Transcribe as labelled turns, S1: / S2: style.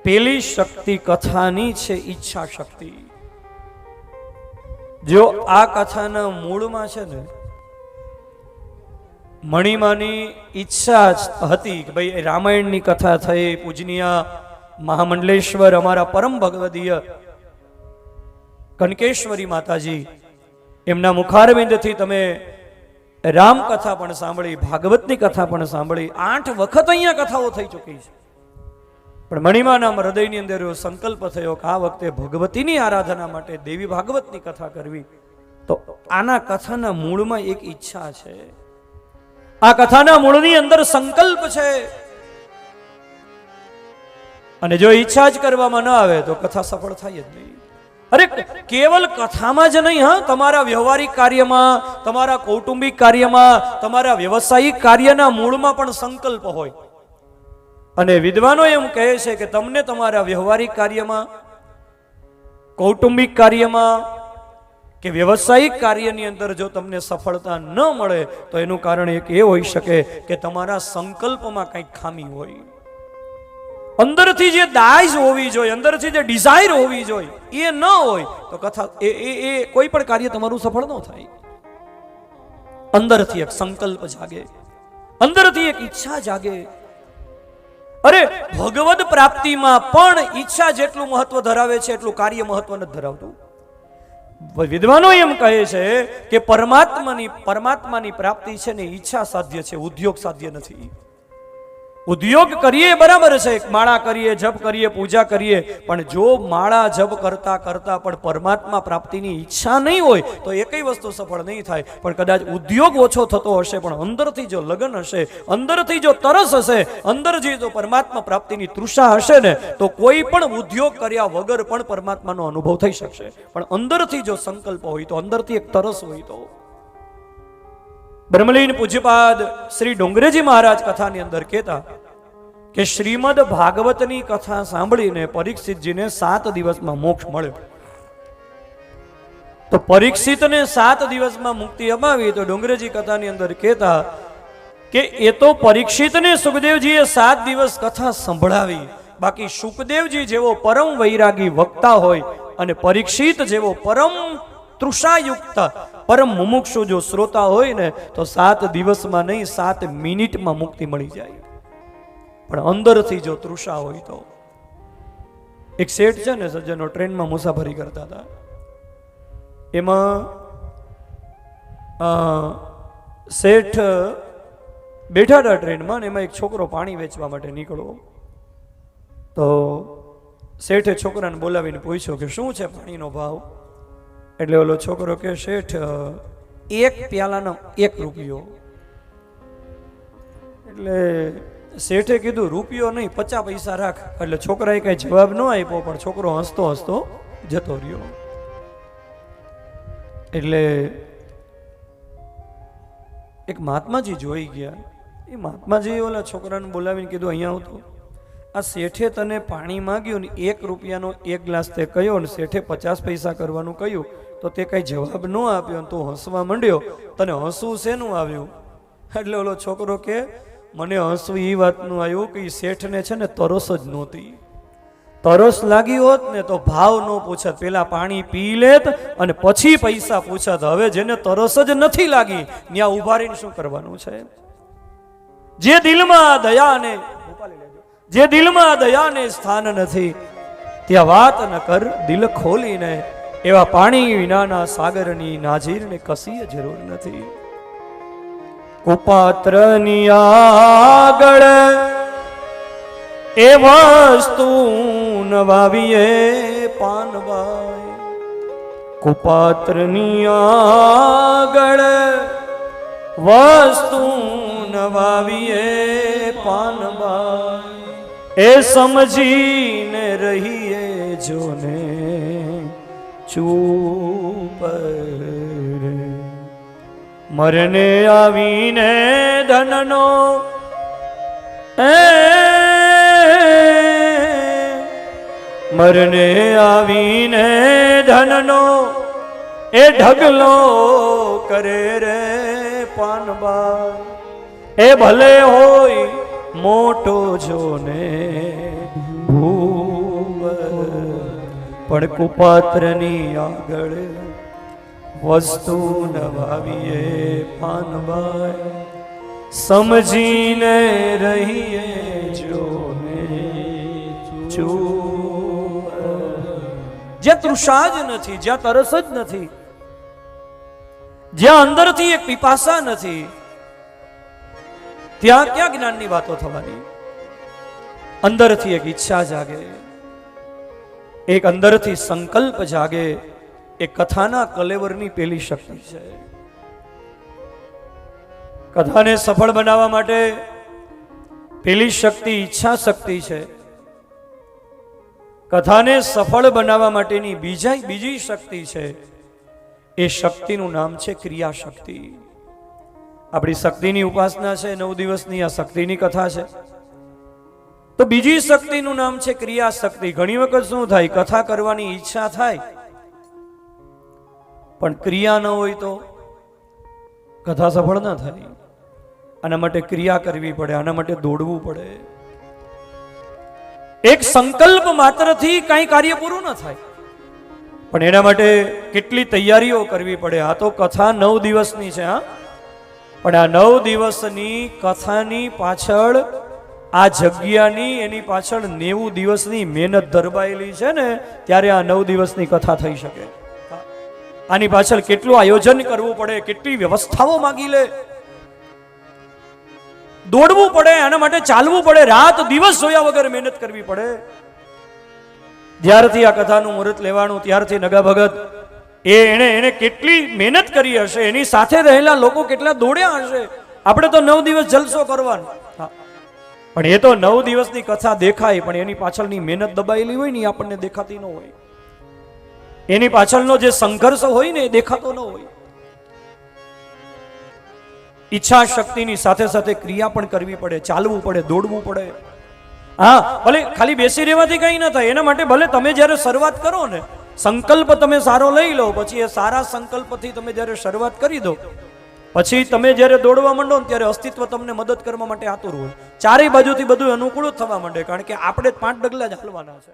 S1: પેલી શક્તિ કથાની છે ઈચ્છા શક્તિ. જો આ કથાના મૂળમાં છે ને મણિમાની ઈચ્છા જ હતી કે ભાઈ રામાયણની કથા થઈ, પૂજનીય મહામંડલેશ્વર અમારા પરમ ભગવદીય કનકેશ્વરી માતાજી એમના મુખારવિંદથી તમે રામકથા પણ સાંભળી, ભાગવતની કથા પણ સાંભળી. 8 વખત અહીંયા કથાઓ થઈ ચૂકી છે. પણ મણિમાના હૃદયની અંદર એવો સંકલ્પ થયો કે આ વખતે ભગવતીની આરાધના માટે દેવી ભાગવતની કથા કરવી. તો આના કથાના મૂળમાં એક ઈચ્છા છે, આ કથાના મૂળની અંદર સંકલ્પ છે. અને જો ઈચ્છા જ કરવામાં ન આવે તો કથા સફળ થાય જ નહીં. અરે કેવલ કથામાં જ નહીં, હા, તમારા વ્યવહારિક કાર્યમાં, તમારા કૌટુંબિક કાર્યમાં, તમારા વ્યવસાયિક કાર્યના મૂળમાં પણ સંકલ્પ હોય. અને વિદ્વાનો એમ કહે છે કે તમને તમારા વ્યવહારિક કાર્યમાં, કૌટુંબિક કાર્યમાં કે વ્યવસાયિક કાર્યની અંદર જો તમને સફળતા ન મળે તો એનું કારણ એક એ હોઈ શકે કે તમારા સંકલ્પમાં કંઈક ખામી હોય. અંદરથી જે દાઈઝ હોવી જોઈએ, અંદરથી જે ડિઝાયર હોવી જોઈએ એ ન હોય તો કથા એ કોઈ પણ કાર્ય તમારું સફળ ન થાય. અંદરથી એક સંકલ્પ જાગે, અંદરથી એક ઈચ્છા જાગે. અરે ભગવદ પ્રાપ્તિમાં પણ ઈચ્છા જેટલું મહત્વ ધરાવે છે એટલું કાર્ય મહત્વ નથી ધરાવતું. વિદ્વાનો એમ કહે છે કે પરમાત્માની પ્રાપ્તિ છે ને ઈચ્છા સાધ્ય છે, ઉદ્યોગ સાધ્ય નથી. ઉદ્યોગ કરીએ બરાબર છે, માળા કરીએ, જપ કરીએ, પૂજા કરીએ, પણ જો માળા જપ કરતા કરતા પણ પરમાત્મા પ્રાપ્તિની ઈચ્છા નહીં હોય તો એકય વસ્તુ સફળ નહીં થાય. પણ કદાચ ઉદ્યોગ ઓછો થતો હશે પણ અંદરથી જો લગન હશે, અંદરથી જો તરસ હશે, અંદરથી જો પરમાત્મા પ્રાપ્તિની તૃષા હશે ને તો કોઈ પણ ઉદ્યોગ કર્યા વગર પણ પરમાત્માનો અનુભવ થઈ શકશે. પણ અંદરથી જો સંકલ્પ હોય તો, અંદરથી એક તરસ હોય તો. બ્રહ્મલીન પૂજ્યપાદ શ્રી ડુંગરેજી મહારાજ કથાની અંદર કહેતા કે શ્રીમદ ભાગવતની કથા સાંભળીને પરીક્ષિતજીને 7 દિવસમાં મોક્ષ મળ્યો. તો પરીક્ષિતને 7 દિવસમાં મુક્તિ અપાવી તો ડુંગરેજી કથાની અંદર કહેતા કે એ તો પરીક્ષિતને સુખદેવજીએ 7 દિવસ કથા સંભળાવી, બાકી સુખદેવજી જેવો પરમ વૈરાગી વક્તા હોય અને પરીક્ષિત જેવો પરમ તૃષાયુક્ત પરમ મુમુક્ષુ જો શ્રોતા હોય ને તો 7 દિવસમાં નહીં 7 મિનિટમાં મુક્તિ મળી જાય. પણ અંદરથી જો તૃષા હોય તો. એક શેઠ છે ને સજ્જનો ટ્રેનમાં મુસાફરી કરતા હતા, એમાં શેઠ બેઠા હતા ટ્રેનમાં ને એમાં એક છોકરો પાણી વેચવા માટે નીકળ્યો. તો શેઠે છોકરાને બોલાવીને પૂછ્યો કે શું છે પાણીનો ભાવ? એટલે ઓલો છોકરો કે શેઠ 1 પ્યાલાનો 1 રૂપિયો. એટલે શેઠે કીધું રૂપિયો નહીં 50 પૈસા રાખ. એટલે છોકરાએ કઈ જવાબ ન આપ્યો પણ છોકરો હસતો હસતો જતો રહ્યો. એટલે એક મહાત્માજી જોઈ ગયા. એ મહાત્માજી ઓલા છોકરાને બોલાવીને કીધું અહીંયા આવતો, આ શેઠે તને પાણી માંગ્યું ને 1 રૂપિયાનો 1 ગ્લાસ તે કહ્યો ને શેઠે 50 પૈસા કરવાનું કહ્યું તો તે કઈ જવાબ ન આપ્યો ને તું હસવા માંડ્યો, તને હસવું શેનું આવ્યું? એટલે ઓલો છોકરો કે મને હસવું એ વાતનું આવ્યું કે શેઠને છે ને તરસ જ નહોતી. તરસ લાગી હોત ને તો ભાવ ન પૂછત, પેલા પાણી પી લેત અને પછી પૈસા પૂછત. હવે જેને તરસ જ નથી લાગી ત્યાં ઉભા રહીને શું કરવાનું છે? જે દિલમાં દયાને સ્થાન નથી ત્યાં વાત ન કર દિલ ખોલીને. એવા પાણી વિનાના સાગરની નાજીરને કશી જરૂર નથી. કુપાત્રની આગળ એ વસ્તુ નવાવીએ પાનવાય. કુપાત્રની આગળ વસ્તુ નવાવીએ પાનવાય. એ સમજીને રહીએ જોને ચૂપ રે. મરને આવીને ધનનો મરને આવીને ધનનો એ ઢગલો કરે રે પાનબા. એ ભલે હોય મોટો જોને ભૂ પણ કુપાત્રની આગળ વસ્તુ નવાવીએ પાનભાઈ, સમજીને રહીએ જોને જ્યાં તૃષા જ નથી, જ્યાં તરસ જ નથી, જ્યાં અંદરથી એક પીપાસા નથી, ત્યાં ક્યાં જ્ઞાનની વાતો થવાની? અંદરથી એક ઈચ્છા જાગે, એક અંદરથી સંકલ્પ જાગે. એ કથાના કલેવરની પેલી શક્તિ છે. કથાને સફળ બનાવવા માટે પેલી શક્તિ ઈચ્છા શક્તિ છે. કથાને સફળ બનાવવા માટેની બીજી શક્તિ છે. એ શક્તિનું નામ છે ક્રિયા શક્તિ. આપણી શક્તિની ઉપાસના છે 9 દિવસની, આ શક્તિની કથા છે. તો બીજી શક્તિનું નામ છે ક્રિયા શક્તિ. ઘણી વખત શું થાય, કથા કરવાની ઈચ્છા થાય પણ ક્રિયા ન હોય તો કથા સફળ ના થાય. આના માટે ક્રિયા કરવી પડે, આના માટે દોડવું પડે. એક સંકલ્પ માત્રથી કઈ કાર્ય પૂરું ન થાય, પણ એના માટે કેટલી તૈયારીઓ કરવી પડે. આ તો કથા 9 દિવસની છે, હા, પણ આ 9 દિવસની કથાની પાછળ, આ જગ્યાની એની પાછળ 90 દિવસની મહેનત ધરબાયેલી છે ને, ત્યારે આ 9 દિવસની કથા થઈ શકે. આની પાછળ કેટલું આયોજન કરવું પડે, કેટલી વ્યવસ્થાઓ માગી લે, દોડવું પડે, આના માટે ચાલવું પડે, રાત દિવસ જોયા વગર મહેનત કરવી પડે. જ્યારથી આ કથાનું મુહૂર્ત લેવાનું ત્યારથી નગા ભગત એને કેટલી મહેનત કરી હશે, એની સાથે રહેલા લોકો કેટલા દોડ્યા હશે. આપણે તો 9 દિવસ જલસો કરવાનો, પણ એ તો 9 દિવસની કથા દેખાય, પણ એની પાછળની મહેનત દબાયેલી હોય ને આપણને દેખાતી ન હોય. એની પાછળનો જે સંઘર્ષ હોય ને એ દેખાતો ન હોય. ઈચ્છા શક્તિની સાથે સાથે ક્રિયા પણ કરવી પડે, ચાલવું પડે, દોડવું પડે. હા, ભલે ખાલી બેસી રહેવાથી કઈ ન થાય. એના માટે ભલે તમે જ્યારે શરૂઆત કરો ને, સંકલ્પ તમે સારો લઈ લો, પછી એ સારા સંકલ્પથી તમે જ્યારે શરૂઆત કરી દો, પછી તમે જ્યારે દોડવા માંડો ને ત્યારે અસ્તિત્વ તમને મદદ કરવા માટે આતુર હોય. ચારેય બાજુથી બધું અનુકૂળ થવા માંડે, કારણ કે આપણે 5 ડગલા જ હાલવાના છે.